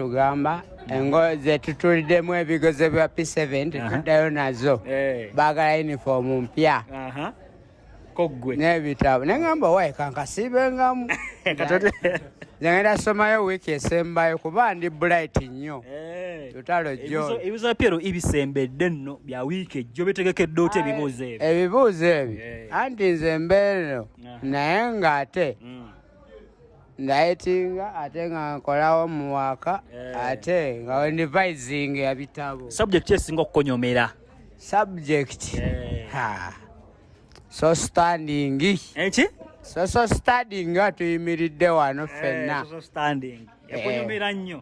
tugamba engo ze tutuliddemu ebigezo bya P7 tuddayo nazo baagala uniform mpya koggwe n'ebitabo nengamba wayi kankasiibengamu ngenda somayo wiiki esembayo kuba ndi bright nnyo tutalo jjo ebibuuzo Piero ibisembedde nno bya wiiki ejjo bitegekedde oti ebibuuzo ebyo ebibuuzo ebyo anti nze mbeereno naye ng'ate ndayitinga ate nga nkolawo mu waka ate nga wendivising ebitabo subject esinga okukonyomera subject so standing eki so standing tuyimiridde wano ffenna social standing yakonyomera nnyo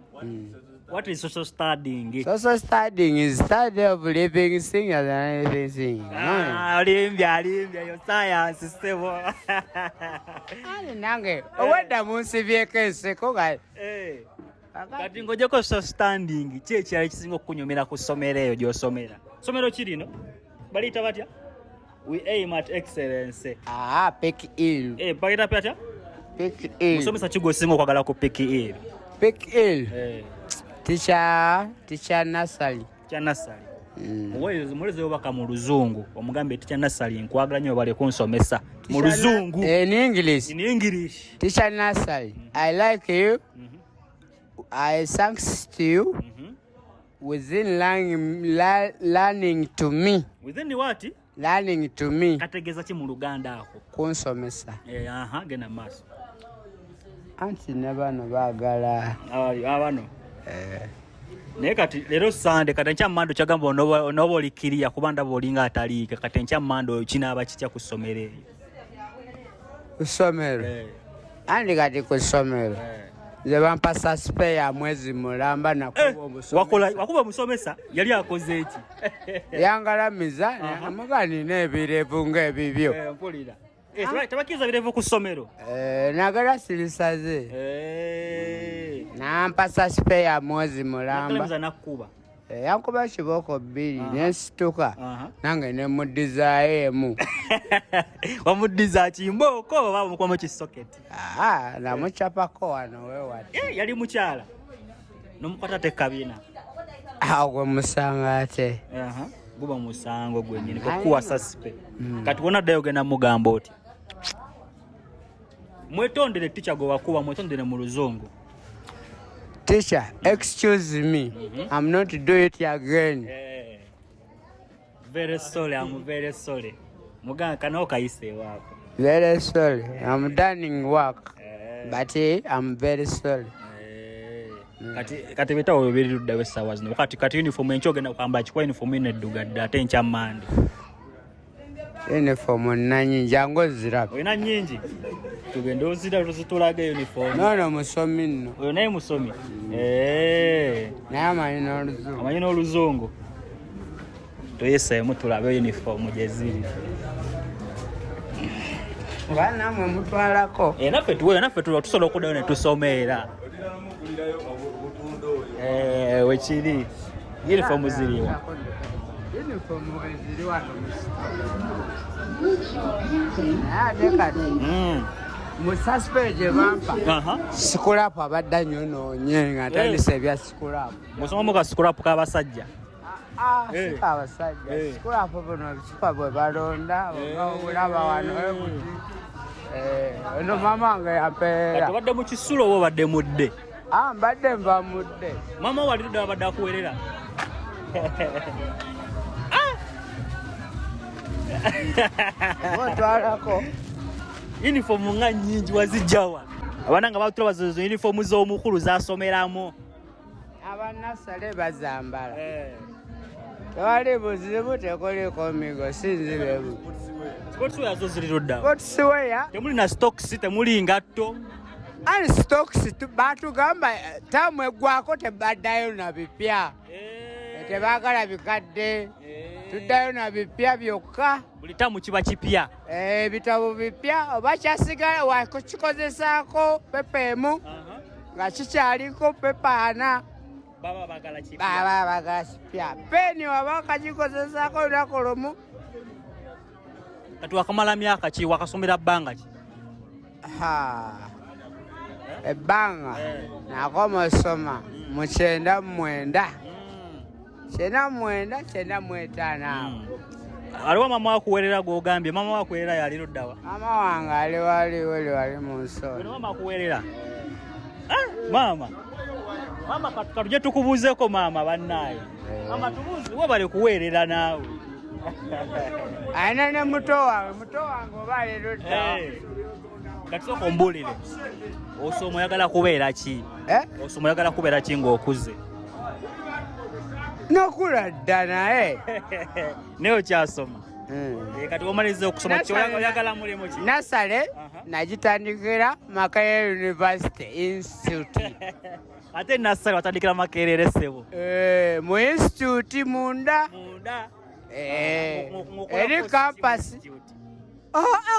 what is social studying? Social studying is study of living things and anything. Olimbia, your science is stable. Nange, wenda munsibyeko nseko ga. Kati ngojeko social standing, kyali kisinga okunyomera ku ssomero eyo gy'osomera. Ssomero ki lino? Baliyita batya? We aim at excellence. Pick ill. Baliyita batya? Pick ill. Musomesa ki gw'osinga okwagala ku pick ill? Pick ill. Teacher nursery. Teacher nursery. Muleze obaka mu luzungu omugambe teacher nursery nkwagala nnyo bale kunsomesa mu luzungu. In English. In English. Teacher nursery. I like you. I thanks to you. Within learning to me. Within what? Learning to me. Kategeza ki mu Luganda ako? Kunsomesa. Gena maaso. Anti ne bano baagala. Abano. Naye kati leero Sande kati enkya mmando kyagamba onooba olikiriya kuba ndaba olinga ataliika kati enkya mmando kinaaba kitya ku ssomero eyo? Ku ssomero? Andi kati ku ssomero nze bampasa spare mwezi mulamba nakuba omusomesa. Wakuba omusomesa yali akoze eki? Yangalamiza namugani n'ebirevu ng'ebibyo. Mpulira. Tabakkiriza birevu ku ssomero? Nagala sirisaze. Nampasa spare mwezi mulamba. Nakkuba. Yankuba kiboko 2 nensituka nange nemudizaayo emu. Wamuddiza kimbooko oba omukubamu kisoketi? Namucapako wano wewati. Yali mukyala n'omukwata tekabina. Gwe musanga ate. Guba musango gwennyini okuwasa sipe. Kati wonna ddayo ogenda mugamba oti mwetondere teacher gwe wakuba mwetondere mu luzungu. Teacher, excuse me. I'm not doing it again. Very sorry, I'm very sorry. Muganga kana okayise wako. Very sorry. I'm done work. But I'm very sorry. Kati bita obiri luddayo essaawa zino. Kati uniform enkya ogenda kwambala kikuba uniform eneddugadde ate enkya mmande. Uniform nanyingi jangu ziraba. Olina nnyingi? Tugende ozitulaga uniform. No, musomi nno. Oyo naye musomi? Naye amanyi n'oluzungu. Amanyi n'oluzungu? Tuyiseemu tulabe uniform gye ziri. Oba namwe mutwalako? Naffe tusobola okuddayo ne tusomera. Wekiri. Uniform ziriwa? Uniform ziri wano ate kati mu suspect gye bampa sikulapu abadda nnyo noonye nga tandisa ebya sikulapu. Musomamu ka sikulapu k'abasajja? Sika abasajja sikulapu buno bisipa bwe balonda obulaba wano ebuti ono mama nga yampeera. Kati obadde mu kisulo oba obadde mudde? Mbadde nva mudde. Mama wali tudde abadde akuwerera? Otwalako uniform nga nnyingi wazijjawa? Abaana nga batula bazozo uniform z'omukulu zasomeramu. Abannasale bazambala. Tewali buzibu tekuliko migo sinzirebu. Sportswear zo ziri ludda? Sportswear? Temuli na stocks, temuli ngatto? Ali stocks batugamba tamu eggwako tebaddayo na bipya. Tebaagala bikadde. Tuddayo na bipya byokka. Buli tamu kiba kipya? Ebitabo bipya oba kyasigala wakikikozesaako pepa emu nga kikyaliko pepa 4. Baba bagala kipya? Baba bagala kipya. Peni waba wakagikozesaako olunaku lumu. Kati wakamala myaka ki? Wakasomera bbanga ki? Ebbanga nakoma osoma mu 99 95 aliwo mama wakuweerera gw'ogambye mama wakuweerera yali luddawa mama wange ali wali mu nsonga mama akuweerera mama katuje tukubuuzeeko mama bannaayo mama tubuuze we bali kuweerera naawe alina ne muto wange oba ali luddawa kati sooka ombuulire osoma oyagala kubeera ki osoma oyagala kubeera ki ng'okuze nokula dda naye naye okyasoma kati omaliza okusoma kyoyagala mulimu ki nasale nagitandikira Makerere University Institute ate nasale watandikira Makerere ssebo mu institute munda eri kampasi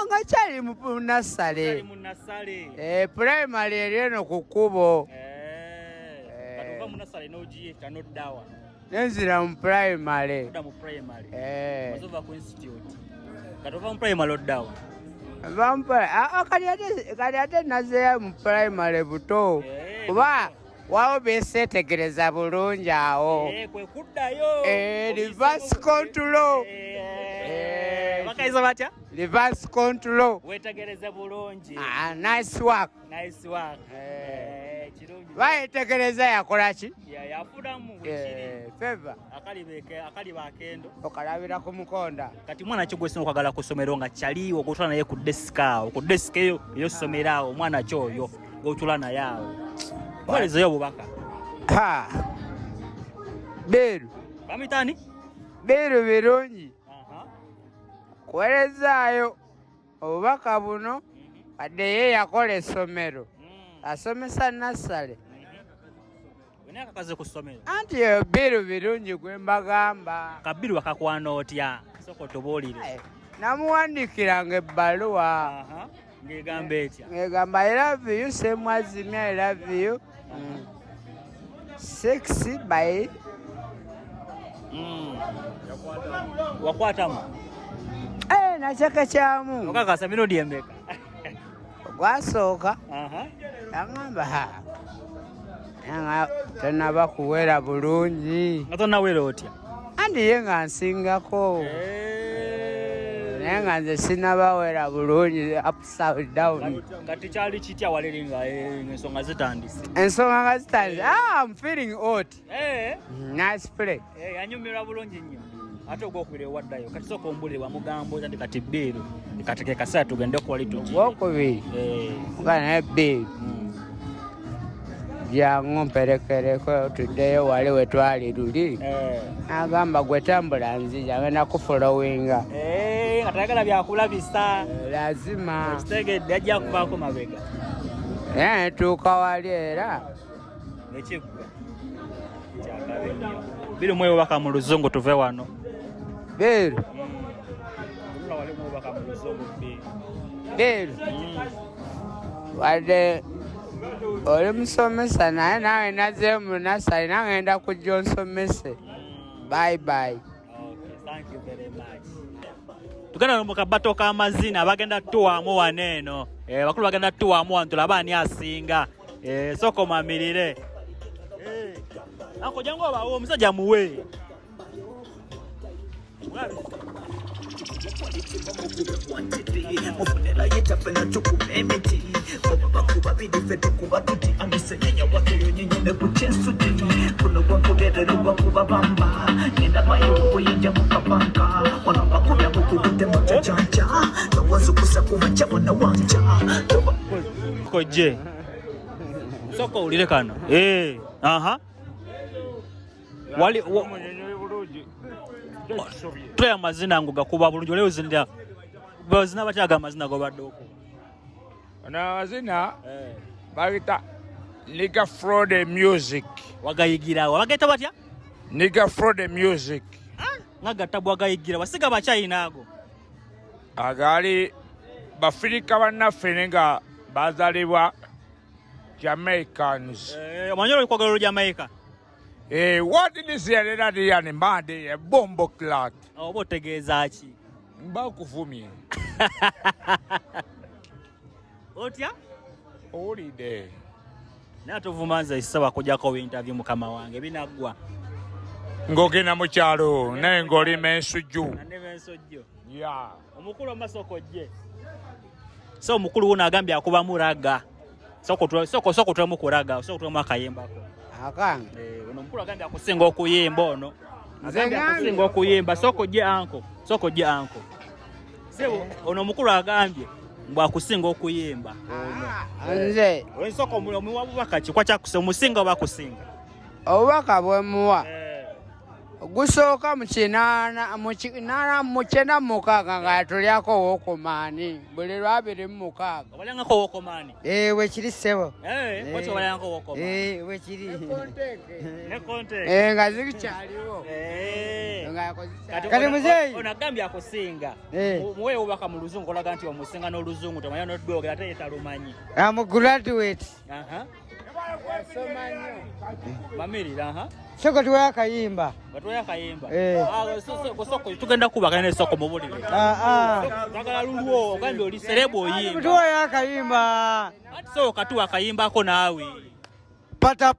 nga kyali mu nasale primary eri eno ku kkubo nenzira mu primary kati ate nazeeyo mu primary buto kuba wawo beseetegereza bulungi awo reverse control bakayisa batya reverse control wetegereze bulungi nice work bayetegereza yakola ki yafunamu feva akaliba akendo okalabira ku mukonda kati mwana kyo gwesina okwagala ku ssomero nga kyaliwo gotula naye ku desika awo ku desika eyo ey'ossomero awo omwana kyoyo gotula naye awo mwalezeyo obubaka beeru bamitani beeru birungi kuweerezaayo obubaka buno wadde ye yakola essomero asomesa nasale akakaze ku ssomero anti eyo biru birungi gwe mbagamba kabiru bakakwana otya soko tubuulire namuwandikiranga ebbaluwa ng'egamba etya ng'egamba I love you semwazimya I love you 6 by wakwatamu nakyeka kyamu okakasa minudi embeka gwasooka agamba tonaba kuwera bulungi nga tonawera otya andi ye nga nsingako naye nga nze sinabawera bulungi upside down kati kyali kitya waliri nga ensonga zitandise ensonga nga zitandise I'm feeling hot nice play yanyumirwa bulungi nnyo ate ogwokubiri ewaddayo kati sooka ombulire wamugambo ndi kati bbiiru kateke kaseera tugende kuwali tuki ogwokubiri nga naye bbiiru jangu mperekereko tuddeyo wali we twali luli agamba gwe tambula nzija agenda kufolowinga nga tayagala byakulabisa lazima kitegedde ajja kubaako mabega netuuka wali era nekiggwa kyakabe nnyo biri mwewubaka mu luzungu tuve wano beeru wali mwewubaka mu luzungu beeru wadde oli musomesa naye nawe nazeeyo mu nasale nagenda kujja onsomese bye. Tugenda mu kabato k'amazina bagenda tuwaamu wano eno bakulu bagenda tuwaamu wano tulaba ani asinga soko mamirire ako jangu obawo omusajja muwe mufunela yetapela tukumemeti bakuba bidife tukuba tuti amisenyenya wakeyo nyenyene kuchensuti kuno kwakuberero bakuba bamba nenda mayo kuyinja mukabanka wana bakubya bukubite muchancha nawazo kusa kumacha wana wanja koje soko ulire kano wali tuya amazina ngo gakuba bulungi oleo zinda bazina batyaga amazina go baddoko ana amazina bagita nigga fraud music wagayigira wageta batya nigga fraud music ngaga tabu wagayigira basiga bachayina ago agali bafirika bannaffe nga bazalibwa Jamaicans manyoro kwagalo Jamaica what is here that yani mande bombo clat obotegeeza ki mba kuvumye otya holiday Na tuvumanza isawa kujako interview mukama wange binagwa. Ngogena mu kyalo naye ng'olima ensujju. Nandebe ensujju. Yeah. Omukulu amasoko je. So omukulu wona agambye akuba muraga. Soko tulamu kuraga, soko tulamu akayemba ko. Akange. Ono omukulu agambye akusinga okuyemba ono. Agambye akusinga okuyemba soko je anko. Soko je anko. Sebo ono omukulu agambye mbwa akusinga okuyemba. Nze. Ensoko mulomu wabubaka ki kwa kyakuse omusinga bakusinga. Obubaka bwe muwa. Gusooka mu kinana mu kyenda mu mukaaga nga tulyako wokomaani buli lwabiri mu mukaaga. Obalyangako wokomaani? We kiri ssebo. Kwaki obalyangako wokomaani? We kiri. Ne konteke. Nga zikyaliwo. Kati muzeeyi. Ono agambye akusinga. Muwe obubaka mu luzungu olaga nti omusinga n'oluzungu tomanya n'odwogera ate yetalumanyi. Mu graduate. Mamirira Soko tuwe akayimba. Batuwe akayimba. Soko tugenda kubaka ne soko mubulire. Bagala lulwo ogambye oli serebo oyimba. Tuwe akayimba. Ati so katuwa akayimba ko naawe. Pata.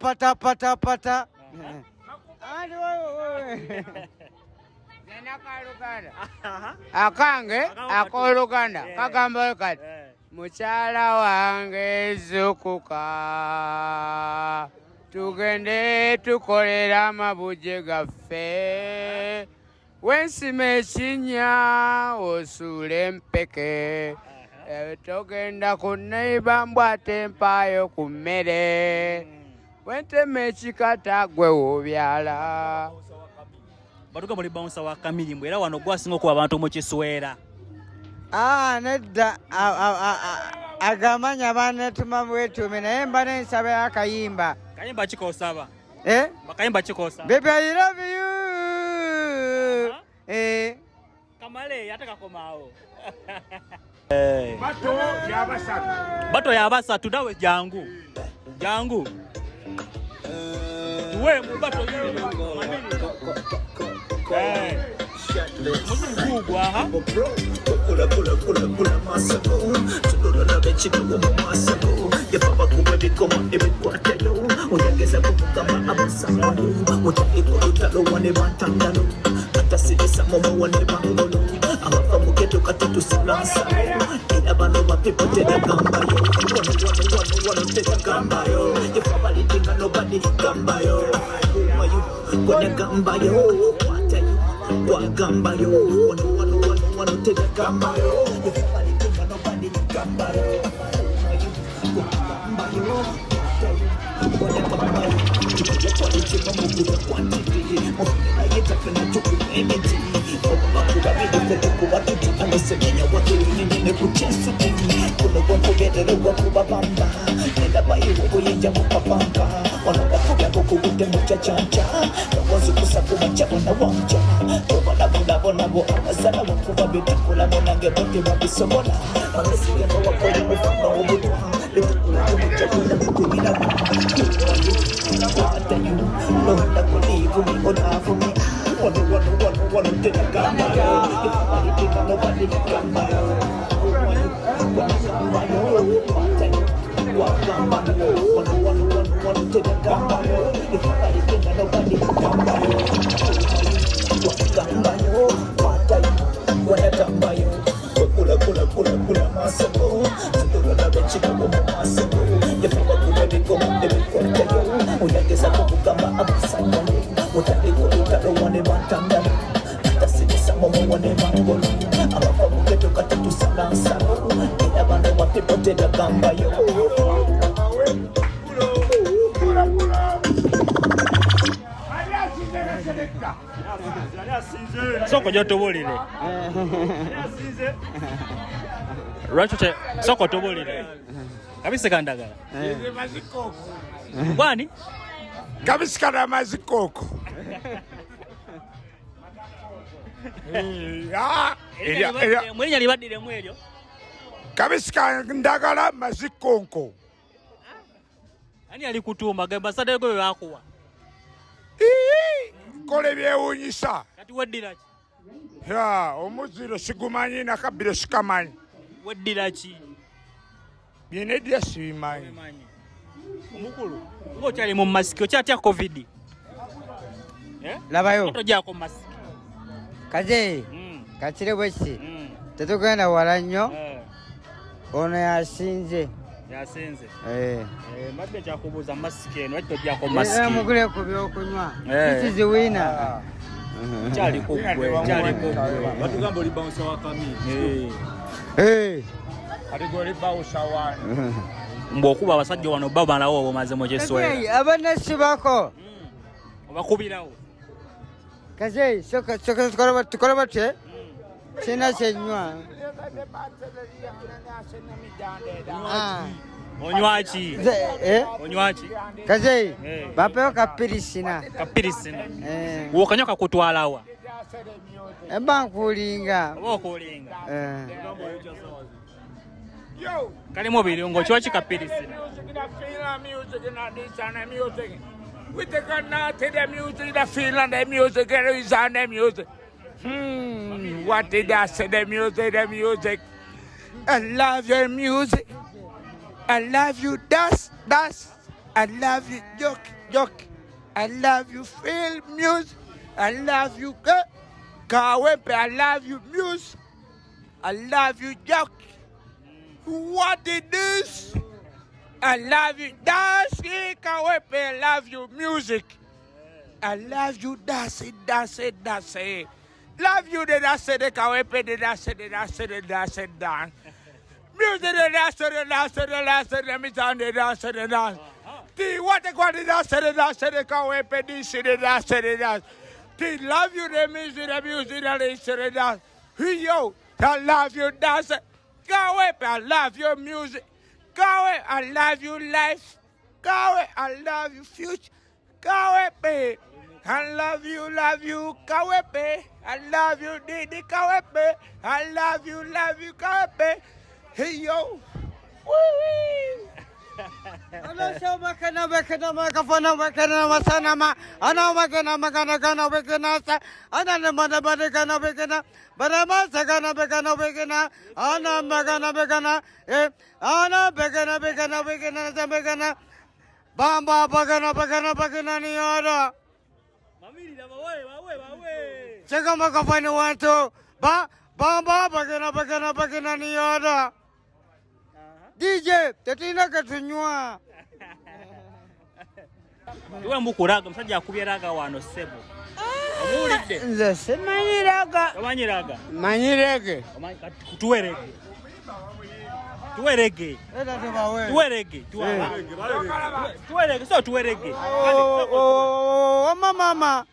Andi wewe. Nena kaluganda. Akange akoluganda kagamba kati. Mukyala wange zukuka. Tugende tukolera amabuje gaffe wensima ekinya osuule empeke togenda ku neiba mbwate mpaayo ku mmere wentema ekikata gwe wobyala. Batuga muli bouncer wa Kamirimbo era wano gwasinga okuba abantu mu Kiswera. Nedda agamanya banetuma bwetume naye mba nensaba akayimba. Kayimba chikosaba. Bakayimba chikosa. Baby, I love you. Kamale yataka komao. Bato ya basatu dawe jangu. Tuwe mu bato yini. Muzungugwa Kula masako tulula bechitu mu masako yababa kuba bikoma ebikwatayo oyageza kukama abasamo mutiko lutalo wane bantandalo atasidisa momo wane bangolo abafa muketo katatu silansa ina bano bapipo tena gambayo wano tena gambayo yababa litinga nobody gambayo kone gambayo watayo wa gambayo wano tena gambayo yababa litinga nobody gambayo Soko jotobolire. Rachote soko tobolire. Kabisa kandagala. Bwani? Kabisa kana mazikoko. Mwenya libadire mwelyo. Kabisa ndagala mazikonko. Ani alikutuma gamba sade gwe bakuwa. Kole byewunyisa. Kati weddira ki? Omuziro sigumanyi na kabiro sikamanyi. Weddira ki? Bine dia simanyi. Omukulu. Ngokyali mu mask okyatya COVID. Labayo. Tojako mask. Kaze. Kachire bweki. Tetugenda wala nnyo. Ono yasinze. Yasinze. Mbadde kyakubuuza mask eno lwaki tojako mask? Mugule ku by'okunywa. This is the winner. Kyali kuggwe. Batugamba oli bouncer wa Kami. Ate goli bawusa wano. Mbw'okuba abasajja wano babalawo bamaze mu kyeswera. Abanesi bako. Obakubirawo. Kaze tukole batye. Sina kyenywa. Onywaki? Onywaki? Kaze bapewo kapirisina. Kapirisina. Wokanywa kakutwalawa. Eba nkulinga. Oba okulinga. Yo. Kalimu birungo kiwa kikapirisina. We take a night to the music, the feeling, the music, and the music. What did I say? The music. I love your music. I love you, dance. I love you, joke. I love you, feel music. I love you, Kawepe. I love you, music. I love you, joke. What is this? I love you, dance, Kawepe. I love you, music. I love you, dance it. Love you, the dance, the Kawepe, the dance, dance. Music, the dance, let me down the dance. What the quality dance, the Kawepe, the dance. Love you, the music, the dance. Yo, I love you, dance. Kawepe, I love your music. Kawepe, I love you, life. Kawepe, I love you, future. Kawepe, I love you, Kawepe. I love you, Didi Kawepe. I love you, Kawepe. Hey, yo. Woo-wee. Ana shama kana bekana makafana bekana masana ma ana makana makana bekana sa ana ne mana bade kana bekana barama sagana bekana ana magana bekana ana bekana sa bekana bamba bekana ni ora mamiri da bawe chega makafani wanto bamba bekana ni ora DJ, tetina katunywa. Tuwe mbukuraga, msajja akubyeraga wano sebo. Omulidde. Nze semanyiraga. Omanyiraga. Manyirege. Tuwerege. Tuwerege. Era tubawe. Tuwerege. Tuwerege, so tuwerege. Oh, mama.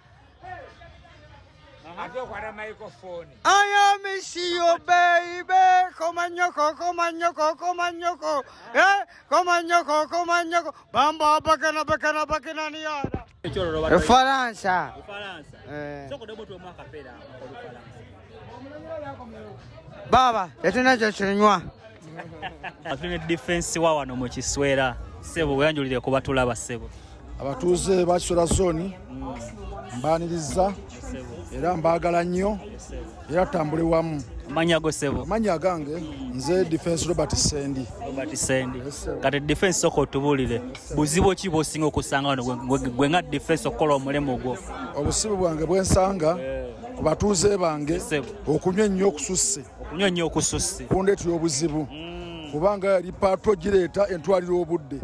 I don't want a microphone. I miss you, baby. Come on, Yoko. Come on, Yoko. Bamba, bakana, niada. Faransa. Soko debo tu mwaka pera. Baba, tetina kyonywa. Afine defense wa wano mu kiswera. Sebo weyanjulire ko batulaba sebo. Abatuuze bakiswera zone mbaniriza era mbagala nnyo era tambule wamu. Manya go sebo. Manya gange nze defense Robert Sendi. Kati defense soko tubulire. Buzibo ki bosinga okusanga wano gwe nga defense okola omulemo gwo. Obusibu bwange bwensanga ku batuuze bange okunywa nnyo okususse. Kundeetera obuzibu. Kubanga yali patro gireeta entwaliro obudde.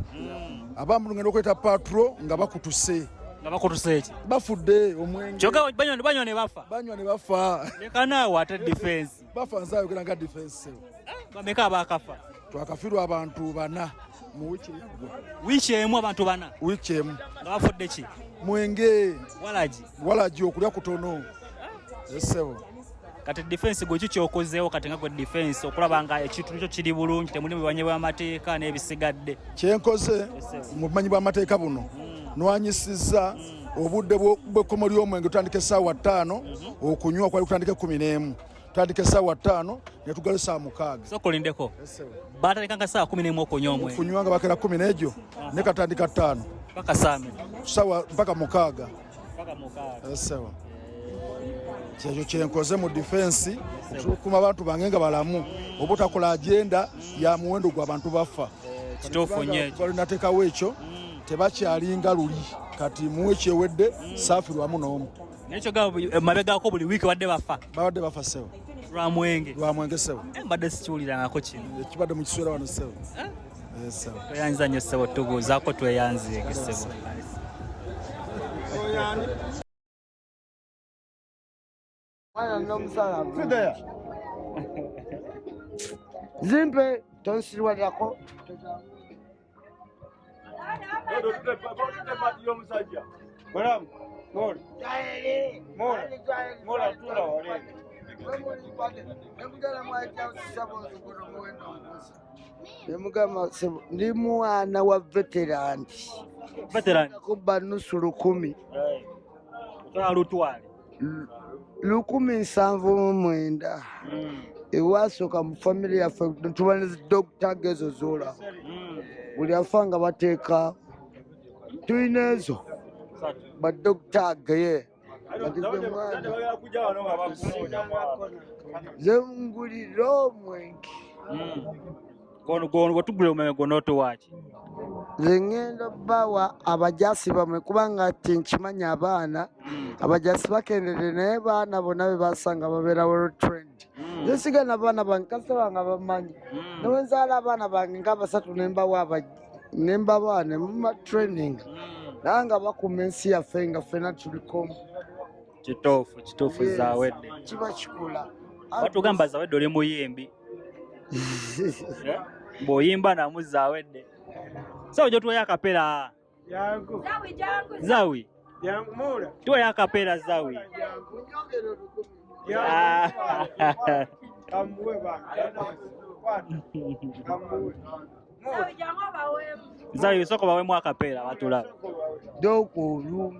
Abamu ngenda okweta patro nga bakutuse. Eki? Bafudde omwenge. Choga banywa ne bafa. Leka naawe ate defense. Bafa nzaayo kera nga defense. Bameka abakafa. Twakafirwa abantu 4 mu wiki. Wiki emu abantu 4. Wiki emu. Nga bafudde ki? Mwenge. Walagi okulya kutono. Esebo. Kati defense gwe kyokozeewo kati nga gwe defense okulaba nga ekintu kyo kiri bulungi temuli bibanye bw'amateeka n'ebisigadde. Kyenkoze mu bumanyi bw'amateeka buno nwanyisiza obudde bw'ekkomo ly'omwenge tutandika essaawa 5 okunywa kwali kutandika 11 tutandika essaawa 5 ne tugala essaawa 6. So kolindeko batandika nga essaawa 11 okunywa omwenge okunywa nga bakera 10 n'egyo ne katandika 5 mpaka saame ssaawa mpaka 6. Essaawa kyekyo kyenkoze mu defense okukuma abantu bange nga balamu obutakola agenda ya muwendo gw'abantu bafa. Kituufu nnyo ekyo. Balinateekawo ekyo tebakyalinga luli kati muwe kyewedde saafirwamu n'omu nekyo mabegako buli wiiki babadde bafa sewo lwamwenge sewo mbadde sikiwulirangako kino kibadde mu kiseera wano sewo tweyanziza nnyo sewo tubuuzaako tweyanzige sewo Zimpe tonsirwalirako ndi mwana wa veterani kuba nusu 10 179 ewasooka mu famire yaffe tubaniza Dr. Gezo Zola buli afa nga bateeka tulina ezo ba Dr. Geye zengulira omwenge bwetugula omwenge gonootowaaki zengenda bawa abajaasi bamwe kubanga tinkimanya abaana abajaasi bakendere naye baana bonna bebasanga babeera world trend zesigana abaana bange kasita bange bamanyi newenzaala abaana bange nga 3 nembawa nemuma training naye nga bakuma ensi yaffe nga ffena tuliko kituufu zawedde kiba kikula batugamba zawedde oli muyimbi bw'oyimba namu zawedde sawa gyotuweyo akapera zawi tuweyo akapera zawi zawi soko bawemu akapera batulaba dokulu